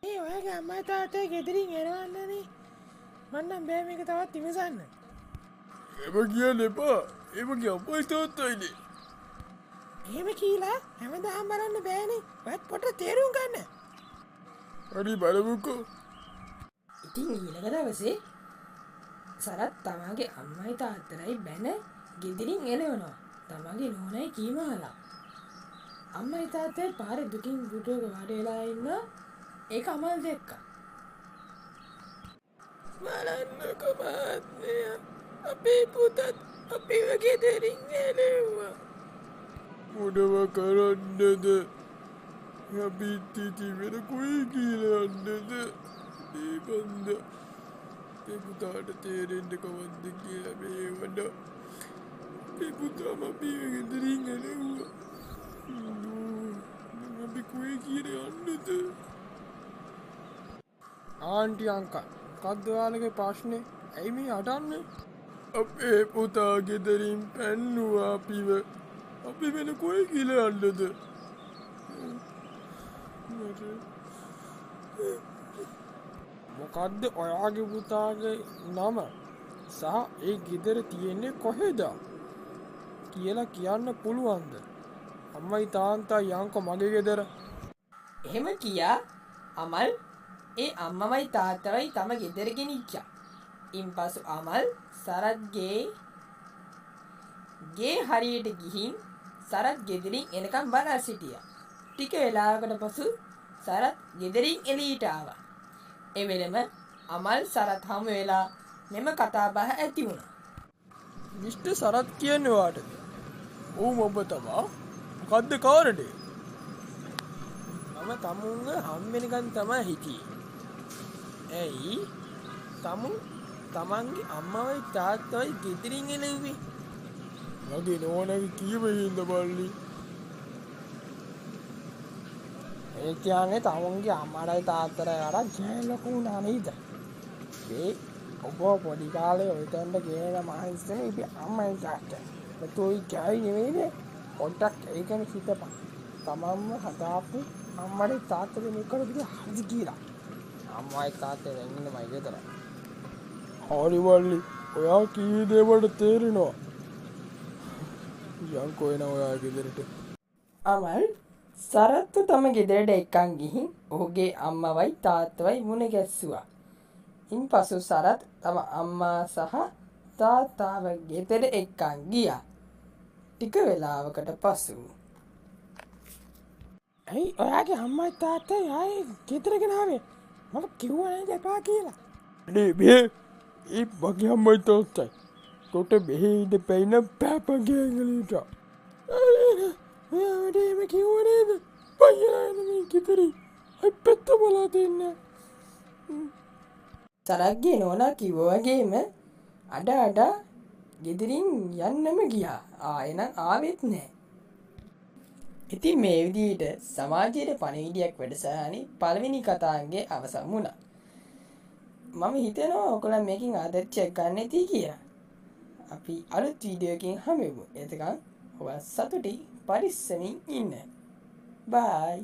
ඒ ඔයාගේ අම්මයි තාත්තයි ගෙදරින් එනවන්නනේ. මන්නම් බෑ මේක තවත් ඉවසන්න. එම කියන්න එපා. එම කිය අම්මයි තාත්තයිනේ. එහෙම කියලා හැමදාම බලන්න බෑනේ. ඔයත් පොඩ්ඩක් තේරුම් ගන්න. හරි බලමුකෝ. ඉතින් ඊළඟ දවසේ සරත් තමාගේ අම්මයි තාත්තලයි බැන ගෙදරින් එළවනවා. තමාගේ නෝනයි කීම අහලා. අම්මයි තාත්තයි පාරේ දුකින් පුටුවක වාඩි වෙලා ඉන්නවා. ඒක අමල් දැක්කා. බලන්නකෝ මහත්මයා. අපේ පුතත් අපිව ගෙදරින් එළවුවා. මොනව කරන්නද? අපිත් ඉතින් වෙන කොයි කියලා යන්නද? මේ බන්ද මේ පුතාට තේරෙන්න කවද්ද කියලා මේ වඩ මේ පුතාම අපි ගෙදරින් එළවුවා. අපි කොයි කියලා යන්නද? ආන්ටි අංකල් මොකක්ද ඔයාලගේ ප්‍රශ්නේ? ඇයි මේ අඩන්නේ? අපේ පුතා ගෙදරින් පැන්නුවා අපිව. අපි වෙන කොයි කියලා යන්නද? මොකද්ද ඔයාගේ පුතාගේ නම? සහ ඒ ගෙදර තියෙන්නේ කොහෙද? කියලා කියන්න පුළුවන්ද? අම්මයි තාත්තයි යන්කෝ මගේ ගෙදර. එහෙම කියා අමල් ඒ අම්මමයි තාත්තවයි තම ගෙදර ගෙනිච්චා. ඉන්පසු අමල් සරත්ගේ හරියට ගිහින් සරත් ගෙදරින් එනකම් බලා සිටියා. ටික වෙලාවකට පසු සරත් ගෙදරින් එළියට ආවා. එවෙලම අමල් සරත් හමු වෙලා මෙම කතාබහ ඇති වුණා. මිස්ටර් සරත් කියන්නේ ඔයාටද? ඔව් මම තමා. මොකද්ද කාරණේ? මම තමුන්ව හම්බෙනකන් තමයි හිටියේ. ඇයි? තමන්ගේ අම්මවයි තාත්තවයි ගෙදරින් එළව්වේ. මගේ නෝනගේ කීවෙහින්ද බල්ලි? ඒ කියන්නේ තමුන්ගේ අම්මටයි තාත්තටයි අරන් ජයලොකු වුණා නේද? ඒ ඔබ පොඩි කාලේ ඔය තැනට ගේන මහන්සියනේ ඉතින් අම්මයි තාත්තයි. ඒතෝයි ජයි නෙවෙයිනේ. පොඩ්ඩක් ඒක ගැන හිතපන්. තමන්ම හදාපු අම්මයි තාත්තගේ මේකට දිග හරි කියලා. අම්මයි තාත්තේ වෙන්නේ මයි ගෙදර. හරි බල්ලි. ඔයා කී දේ මට තේරෙනවා. යන්කෝ එන ඔයා ගෙදරට. අමල් සරත්තු තම ගෙදරට එක්කන් ගිහින් ඔහුගේ අම්මවයි තාත්තවයි මුණ ගැස්සුවා. ඉන්පසු සරත් තම අම්මා සහ තාත්තාව ගෙදර එක්කන් ගියා. ටික වෙලාවකට පසු ඇයි ඔයාගේ අම්මයි තාත්තයි ආයේ ගෙදර ගෙනාවේ? මම කිව්වා නේද එපා කියලා. අනේ මේ ඒ මගේ අම්මයි තාත්තයි. තොට මෙහෙ ඉඳ පැයින පැපගේ ඇඟලීට. ඔයාට එහෙම කිව්වා නේද? පයියා මේ ගෙදරින් අයි පැත්ත බලා දෙන්න. සරත්ගේ නෝනා කිව්වා වගේම අඩ ගෙදරින් යන්නම ගියා. ආයෙනම් ආවෙත් නැහැ. ඉතින් මේ විදිහට සමාජයේ පණිවිඩයක් වැඩසටහනේ පළවෙනි කතාංගයේ අවසන් වුණා. මම හිතනවා ඔයගොල්ලෝ මේකෙන් ආදර්ශයක් ගන්න ඇති කියලා. අපි අලුත් වීඩියෝ එකකින් හමු වෙමු. එතකන් ඔබ සතුටින් පරිස්සමින් ඉන්න. බයි.